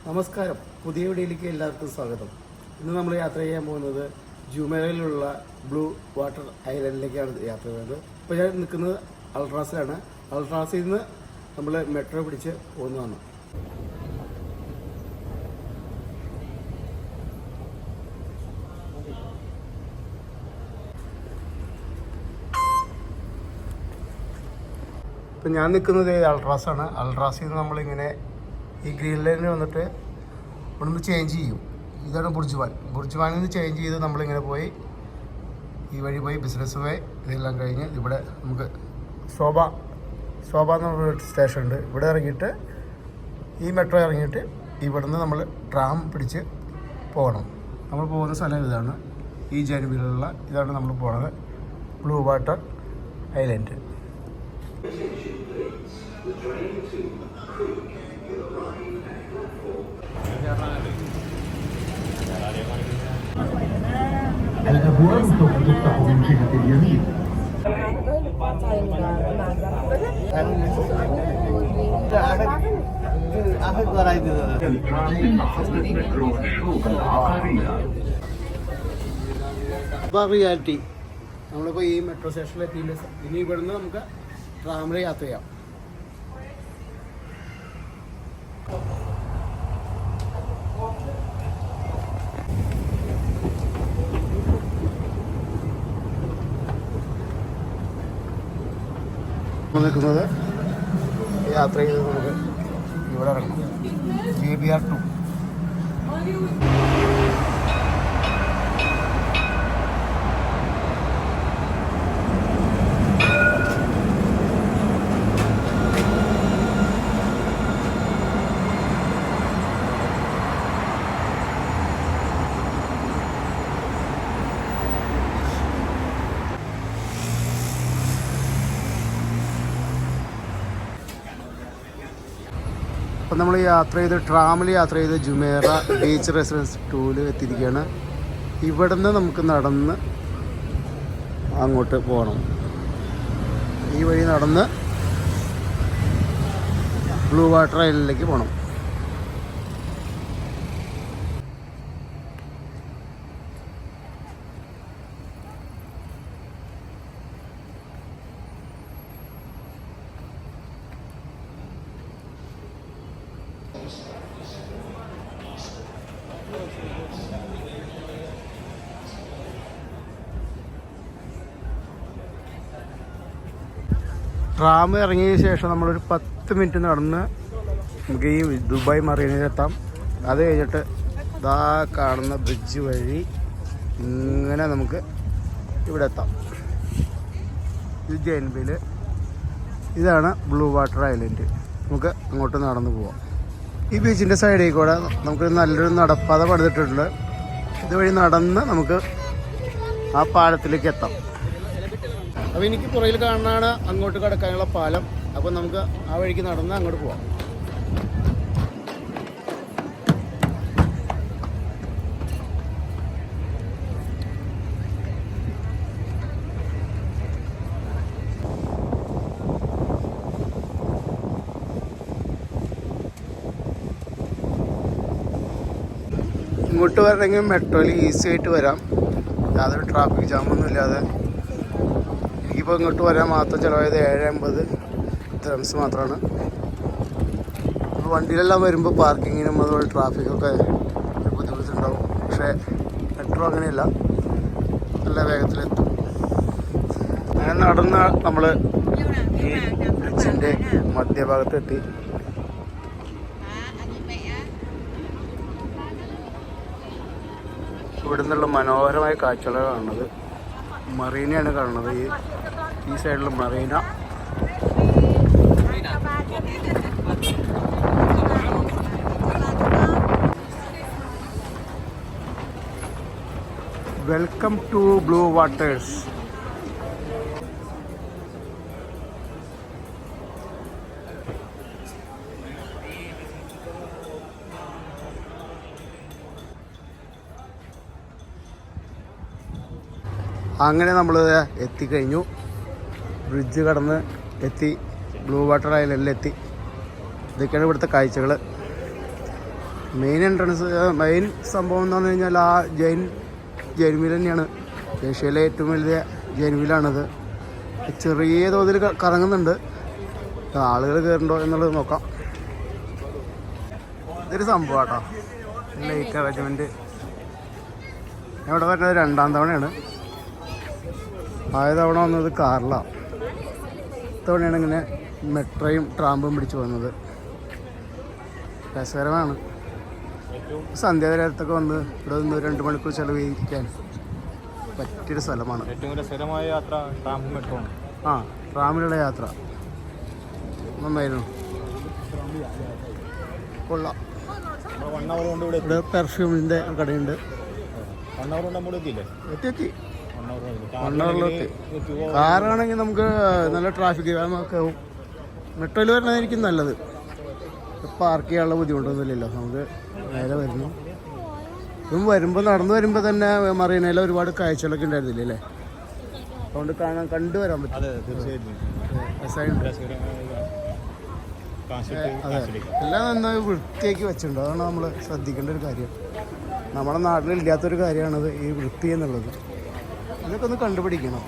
നമസ്കാരം, പുതിയ വീഡിയോയിലേക്ക് എല്ലാവർക്കും സ്വാഗതം. ഇന്ന് നമ്മൾ യാത്ര ചെയ്യാൻ പോകുന്നത് ജുമേറയിലുള്ള ബ്ലൂ വാട്ടർ ഐലൻഡിലേക്കാണ് യാത്ര ചെയ്യുന്നത്. ഇപ്പോൾ ഞാൻ നിൽക്കുന്നത് അൾട്രാസിലാണ്. അൾട്രാസിൽ നിന്ന് നമ്മൾ മെട്രോ പിടിച്ച് പോകുന്നതാണ്. ഇപ്പം ഞാൻ നിൽക്കുന്നത് അൾട്രാസാണ്. അൾട്രാസിൽ നിന്ന് നമ്മളിങ്ങനെ ഈ ഗ്രീൻ ലൈനിൽ വന്നിട്ട് ഇവിടുന്ന് ചേഞ്ച് ചെയ്യും. ഇതാണ് ബുർജുവാനിൽ നിന്ന് ചേഞ്ച് ചെയ്ത് നമ്മളിങ്ങനെ പോയി ഈ വഴി പോയി ബിസിനസ് വേ ഇതെല്ലാം കഴിഞ്ഞ് ഇവിടെ നമുക്ക് ശോഭ എന്ന് പറഞ്ഞൊരു സ്റ്റേഷൻ ഉണ്ട്. ഇവിടെ ഇറങ്ങിയിട്ട് ഈ മെട്രോ ഇറങ്ങിയിട്ട് ഇവിടുന്ന് നമ്മൾ ട്രാം പിടിച്ച് പോകണം. നമ്മൾ പോകുന്ന സ്ഥലം ഇതാണ്. ഈ ജനുവിലുള്ള ഇതാണ് നമ്മൾ പോകുന്നത്, ബ്ലൂ വാട്ടർ ഐലൻഡ്. الأبواب سوف تفتح من جهة اليمين. റിയാലിറ്റി നമ്മളിപ്പോൾ ഈ മെട്രോ സ്റ്റേഷനിൽ എത്തിയില്ല. ഇനി ഇവിടുന്ന് നമുക്ക് ട്രാമിൽ യാത്ര ചെയ്യാം. നിൽക്കുന്നത് യാത്ര ചെയ്ത് നമുക്ക് ഇവിടെ ഇറങ്ങണം. JBR 2. അപ്പം നമ്മൾ ട്രാമിൽ യാത്ര ചെയ്ത് ജുമേറ ബീച്ച് റെസിഡൻസ് 2-ൽ എത്തിയിരിക്കുകയാണ്. ഇവിടെ നിന്ന് നമുക്ക് നടന്ന് അങ്ങോട്ട് പോകണം. ഈ വഴി നടന്ന് ബ്ലൂ വാട്ടർ ഐലൻഡിലേക്ക് പോകണം. ട്രാം ഇറങ്ങിയ ശേഷം നമ്മളൊരു 10 മിനിറ്റ് നടന്ന് നമുക്ക് ഈ ദുബായ് മറീനയിലെത്താം. അത് കഴിഞ്ഞിട്ട് ഇതാ കാണുന്ന ബ്രിഡ്ജ് വഴി ഇങ്ങനെ നമുക്ക് ഇവിടെ എത്താം. ഇത് ജെൻബിൽ, ഇതാണ് ബ്ലൂ വാട്ടർ ഐലൻഡ്. നമുക്ക് അങ്ങോട്ട് നടന്നു പോവാം. ഈ ബീച്ചിൻ്റെ സൈഡിൽ കൂടെ നമുക്ക് നല്ലൊരു നടപ്പാത പണിതിട്ടുണ്ട്. ഇതുവഴി നടന്ന് നമുക്ക് ആ പാലത്തിലേക്ക് എത്താം. അപ്പോൾ എനിക്ക് പുറകിൽ കാണാനാണ് അങ്ങോട്ട് കിടക്കാനുള്ള പാലം. അപ്പോൾ നമുക്ക് ആ വഴിക്ക് നടന്ന് അങ്ങോട്ട് പോവാം. ഇങ്ങോട്ട് വരണമെങ്കിൽ മെട്രോയിൽ ഈസി ആയിട്ട് വരാം, യാതൊരു ട്രാഫിക് ജാമൊന്നും ഇല്ലാതെ. എനിക്കിപ്പോൾ ഇങ്ങോട്ട് വരാൻ മാത്രം ചിലവായത് 750 ദിർഹംസ് മാത്രമാണ്. വണ്ടിയിലെല്ലാം വരുമ്പോൾ പാർക്കിങ്ങിനും അതുപോലെ ട്രാഫിക്കൊക്കെ ബുദ്ധിമുട്ടുണ്ടാവും. പക്ഷേ മെട്രോ അങ്ങനെയല്ല, നല്ല വേഗത്തിലെത്തും. അങ്ങനെ നടന്ന് നമ്മൾ ഈ ബ്രിഡ്ജിൻ്റെ മധ്യഭാഗത്തെത്തി. ഇവിടെ നിന്നുള്ള മനോഹരമായ കാഴ്ചകളാണ് കാണുന്നത്. മറീനയാണ് കാണുന്നത്. ഈ സൈഡിൽ marina. Welcome to blue waters. അങ്ങനെ നമ്മൾ എത്തിക്കഴിഞ്ഞു. ബ്രിഡ്ജ് കടന്ന് എത്തി, ബ്ലൂ വാട്ടർ ഐലൻഡിലെത്തി. ഇതൊക്കെയാണ് ഇവിടുത്തെ കാഴ്ചകൾ. മെയിൻ എൻട്രൻസ് മെയിൻ സംഭവം എന്ന് പറഞ്ഞു കഴിഞ്ഞാൽ ആ ജെയിൻ വീൽ തന്നെയാണ്. ഏഷ്യയിലെ ഏറ്റവും വലിയ ജെയിൻ വീലാണിത്. ചെറിയ തോതിൽ കറങ്ങുന്നുണ്ട്. ആളുകൾ കയറുന്നുണ്ടോ എന്നുള്ളത് നോക്കാം. ഇതൊരു സംഭവം കേട്ടോ, ലൈറ്റ് അറേഞ്ച്മെൻറ്റ്. ഇവിടെ വരുന്നത് 2ാം തവണയാണ്. ആദ്യ തവണ വന്നത് കാറിലാണ്. ഇത്തവണയാണ് ഇങ്ങനെ മെട്രോയും ട്രാമ്പും പിടിച്ച് വന്നത്. രസകരമാണ്. സന്ധ്യാനേരത്തൊക്കെ വന്ന് ഇവിടെ നിന്ന് 2 മണിക്കൂർ ചിലവഴിക്കാൻ പറ്റിയൊരു സ്ഥലമാണ്. ഏറ്റവും രസകരമായ യാത്ര ട്രാമ്പ് മെട്രോ. ആ, ട്രാമിലുള്ള യാത്ര നന്നായിരുന്നു. കൊള്ളാം. 1 hour കൊണ്ട് ഇവിടെ പെർഫ്യൂമിൻ്റെ കടയുണ്ട്. 1 hour കൊണ്ട് നമ്മൾ എത്തിയില്ലേ? എത്തി 1 hour 1 hour കാറാണെങ്കിൽ നമുക്ക് നല്ല ട്രാഫിക് ഒക്കെ ആവും. മെട്രോയിൽ വരണതായിരിക്കും നല്ലത്. പാർക്ക് ചെയ്യാനുള്ള ബുദ്ധിമുട്ടൊന്നുമില്ലല്ലോ. നമുക്ക് നേരെ വരുന്നു. ഇതും വരുമ്പോൾ നടന്നു വരുമ്പോൾ തന്നെ മറീനയിൽ ഒരുപാട് കാഴ്ചകളൊക്കെ ഉണ്ടായിരുന്നില്ലേ അല്ലേ? അതുകൊണ്ട് കണ്ടുവരാൻ പറ്റും. അതെ, തീർച്ചയായിട്ടും. അതെ, എല്ലാം നന്നായി വൃത്തിയാക്കി വെച്ചിട്ടുണ്ട്. അതാണ് നമ്മൾ ശ്രദ്ധിക്കേണ്ട ഒരു കാര്യം. നമ്മുടെ നാട്ടിലില്ലാത്തൊരു കാര്യമാണത്, ഈ വൃത്തി എന്നുള്ളത്. ഇതൊക്കെ ഒന്ന് കണ്ടുപിടിക്കണം.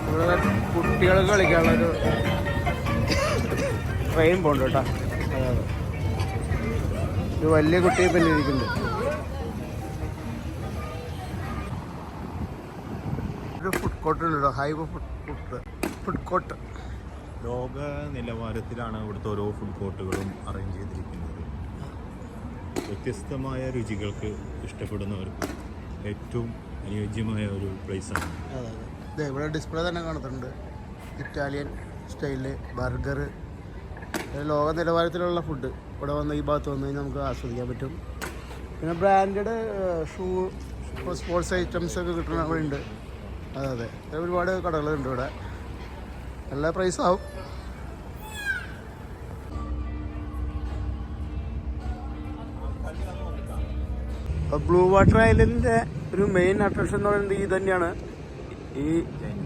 ഇവിടെ കുട്ടികൾക്ക് കളിക്കാനുള്ളൊരു ട്രെയിൻ പോകുന്നുണ്ട് കേട്ടോ. അതെ, ഒരു വലിയ കുട്ടിയെ പിന്നെ ഇരിക്കുന്നുണ്ട്. ഒരു ഫുഡ് കോർട്ട് ഉണ്ട് കേട്ടോ, ഹൈവേ ഫുഡ് കോർട്ട്. ലോക നിലവാരത്തിലാണ് ഇവിടുത്തെ ഓരോ ഫുഡ് കോർട്ടുകളും അറേഞ്ച് ചെയ്തിരിക്കുന്നത്. വ്യത്യസ്തമായ രുചികൾക്ക് ഇഷ്ടപ്പെടുന്നവർക്ക് ഏറ്റവും അനുയോജ്യമായ ഒരു പ്ലേസാണ്. അതെ അതെ, ഇവിടെ ഡിസ്പ്ലേ തന്നെ കാണുന്നുണ്ട്. ഇറ്റാലിയൻ സ്റ്റൈലില് ബർഗർ, ലോക നിലവാരത്തിലുള്ള ഫുഡ് ഇവിടെ വന്ന് ഈ ഭാഗത്ത് വന്നു കഴിഞ്ഞാൽ നമുക്ക് ആസ്വദിക്കാൻ പറ്റും. പിന്നെ ബ്രാൻഡഡ് സ്പോർട്സ് ഐറ്റംസ് ഒക്കെ കിട്ടുന്ന അവിടെ ഉണ്ട്. അതെ അതെ, ഒരുപാട് കടകളുണ്ട് ഇവിടെ. നല്ല പ്രൈസാവും. ബ്ലൂ വാട്ടർ ഐലൻഡിൻ്റെ ഒരു മെയിൻ അട്രാക്ഷൻ എന്ന് പറയുന്നത് ഈ തന്നെയാണ്, ഈ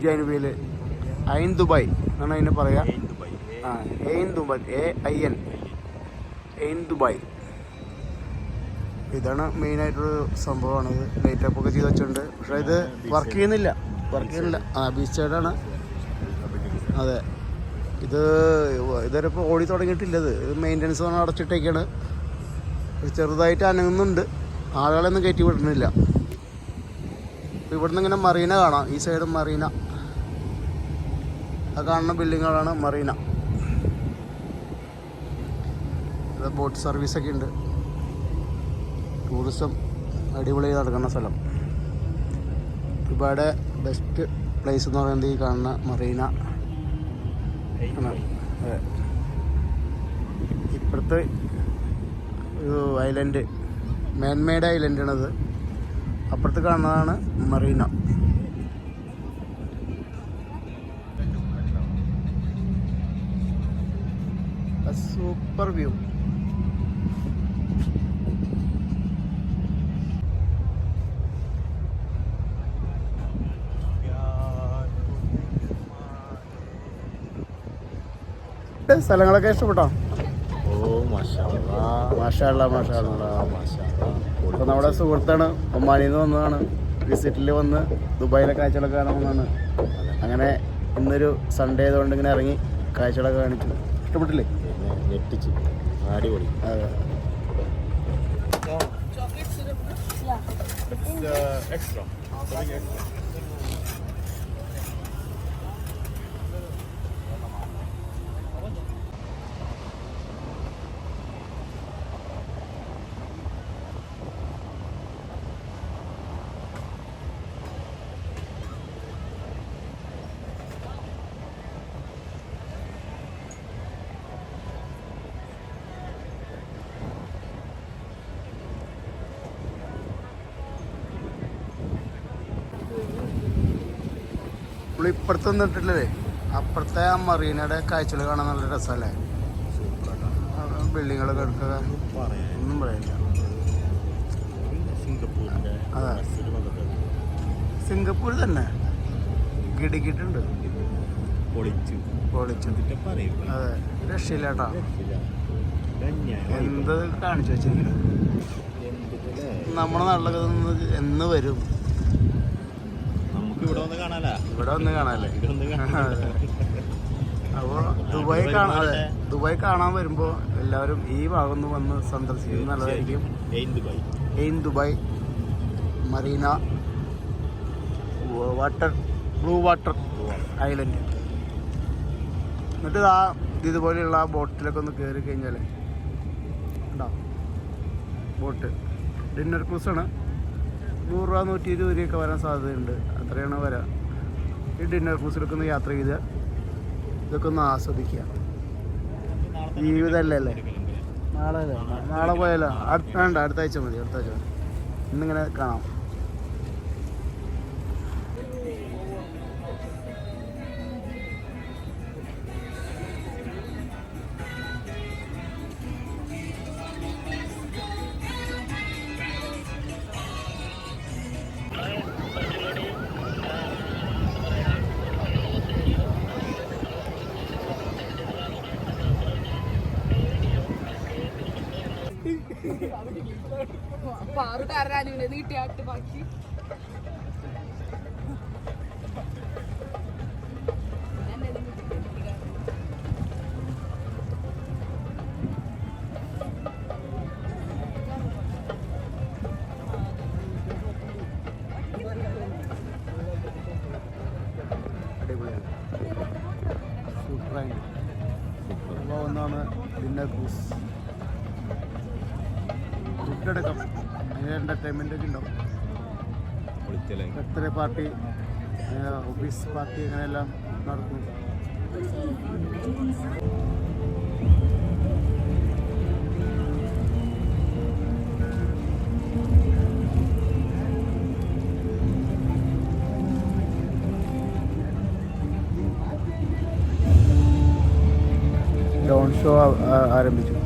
ജെയിൻ വീൽ. ഐൻ ദുബായ് എന്നാണ് അതിനെ പറയുക. എയിൻ ദുബായ്, AIN, എയിൻ ദുബായ്. ഇതാണ് മെയിനായിട്ടൊരു സംഭവമാണത്. ലൈറ്റ് അപ്പ് ഒക്കെ ചെയ്ത് വെച്ചിട്ടുണ്ട്. പക്ഷേ ഇത് വർക്ക് ചെയ്യുന്നില്ല. ബീച്ച് സൈഡാണ്. അതെ, ഇതുവരെ ഇപ്പോൾ ഓടി തുടങ്ങിയിട്ടില്ല. ഇത് മെയിൻ്റനൻസ് അടച്ചിട്ടേക്കാണ്. ചെറുതായിട്ട് അനങ്ങുന്നുണ്ട്. ആളുകളൊന്നും കയറ്റി വിടുന്നില്ല. ഇവിടുന്ന് ഇങ്ങനെ മറീന കാണാം. ഈ സൈഡ് മറീന, ആ കാണുന്ന ബിൽഡിങ്ങുകളാണ് മറീന. ഇത് ബോട്ട് സർവീസൊക്കെ ഉണ്ട്. ടൂറിസം അടിപൊളിയായി നടക്കുന്ന സ്ഥലം. ഇവിടെ ബെസ്റ്റ് പ്ലേസ് എന്ന് പറയുന്നത് ഈ കാണുന്ന മറീന. അതെ, ഇപ്പുറത്തെ ഒരു ഐലൻഡ്, മാൻമെയ്ഡ് ഐലൻഡാണത്. അപ്പുറത്ത് കാണുന്നതാണ് മറീന. Super view. സ്ഥലങ്ങളൊക്കെ ഇഷ്ടപ്പെട്ടോ? ഇപ്പൊ നമ്മുടെ സുഹൃത്താണ്, ഒമാനിൽ നിന്ന് വന്നതാണ്. വിസിറ്റിൽ വന്ന് ദുബായിലെ കാഴ്ചകളൊക്കെ കാണാൻ വന്നതാണ്. അങ്ങനെ ഇന്നൊരു സൺഡേ ആയതുകൊണ്ട് ഇങ്ങനെ ഇറങ്ങി കാഴ്ചകളൊക്കെ കാണിച്ചു. ഇഷ്ടപ്പെട്ടില്ലേ? അടിപൊളി. അതെ, extra. ഇപ്പുറത്ത് നിന്നിട്ടില്ലേ, അപ്പുറത്തെ ആ മറീനയുടെ കാഴ്ചകൾ കാണാൻ നല്ല രസമല്ലേ? ബിൽഡിങ്ങുകളൊക്കെ എടുക്കുക, ഒന്നും പറയില്ല. അതെ, സിംഗപ്പൂർ തന്നെ ഗിടിക്കിട്ടുണ്ട്. പൊളിച്ചു പൊളിച്ചു. പറയും അതെ, രക്ഷയില്ല കേട്ടോ. എന്ത് കാണിച്ചു വെച്ചിരിക്കുന്നത്. നമ്മുടെ നാട്ടിലൊക്കെ എന്ന് വരും. നമുക്ക് ഇവിടെ വന്ന് കാണാലോ. ഇവിടെ വന്ന് കാണാല്ലേ. അപ്പോൾ ദുബായ് കാണാൻ വരുമ്പോൾ എല്ലാവരും ഈ ഭാഗം ഒന്ന് വന്ന് സന്ദർശിക്കുന്നത് നല്ലതായിരിക്കും. Aim Dubai Marina blue water island. എന്നിട്ട് ഇതുപോലെയുള്ള ആ ബോട്ടിലൊക്കെ ഒന്ന് കയറി കഴിഞ്ഞാൽ ഉണ്ടാവും. Boat dinner ക്രൂസാണ്. 100 രൂപ 120 രൂപയൊക്കെ വരാൻ സാധ്യതയുണ്ട്. അത്രയാണ് വരാം. ഈ ഡിന്നർ ക്രൂസിലൊക്കെ ഒന്ന് യാത്ര ചെയ്ത് ഇതൊക്കെ ഒന്ന് ആസ്വദിക്കുക. ജീവിതമല്ലേ അല്ലേ. നാളെ പോയാലോ? വേണ്ട, അടുത്ത ആഴ്ച മതി. ഇന്നിങ്ങനെ കാണാം. പാറുകാരനെ നീട്ടിയാട്ട് ബാക്കി അടിപൊളിയാണ്. സൂപ്പറായി. അപ്പോൾ ഒന്നാണ് ഡിന്നർ ക്രൂസ്. ഫുഡെടുക്കാം. അതിന് എൻ്റർടൈൻമെൻ്റ് ഒക്കെ ഉണ്ടാവും. ബർത്ത്ഡേ പാർട്ടി, ഓഫീസ് പാർട്ടി, അങ്ങനെയെല്ലാം നടക്കും. ഡോൺ ഷോ ആരംഭിച്ചു.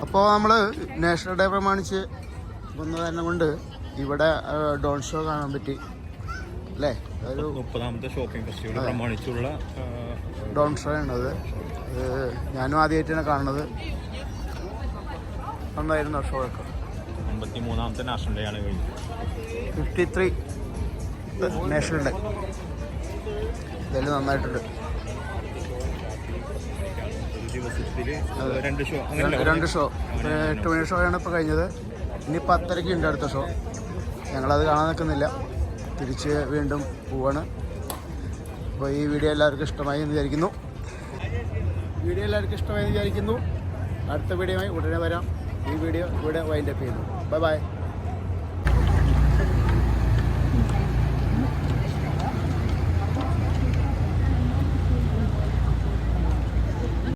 അപ്പോൾ നമ്മൾ നാഷണൽ ഡേ പ്രമാണിച്ച് വന്നത് കാരണം കൊണ്ട് ഇവിടെ ഡോൺ ഷോ കാണാൻ പറ്റി. അല്ലേ? ഒരു 30ാമത്തെ ഷോപ്പിംഗ് ഫെസ്റ്റിവൽ പ്രമാണിച്ചുള്ള ഡോൺ ഷോ ആണത്. ഞാനും ആദ്യമായിട്ടാണ് കാണുന്നത്. നന്നായിരുന്നു ഷോ ഒക്കെ. 53ാമത്തെ നാഷണൽ ഡേ ആണ് കഴിഞ്ഞത്. 53 നാഷണൽ ഡേ. ഇതെല്ലാം നന്നായിട്ടുണ്ട്. ദിവസത്തിൽ 2 ഷോ, 2 ഷോ. 8 മണി ഷോയാണ് ഇപ്പോൾ കഴിഞ്ഞത്. ഇനി 10:30 ഉണ്ട് അടുത്ത ഷോ. ഞങ്ങളത് കാണാൻ നിൽക്കുന്നില്ല, തിരിച്ച് വീണ്ടും പോവാണ്. അപ്പോൾ ഈ വീഡിയോ എല്ലാവർക്കും ഇഷ്ടമായി എന്ന് വിചാരിക്കുന്നു. അടുത്ത വീഡിയോയുമായി ഉടനെ വരാം. ഈ വീഡിയോ ഇവിടെ വൈൻഡപ്പ് ചെയ്യുന്നു. Bye bye.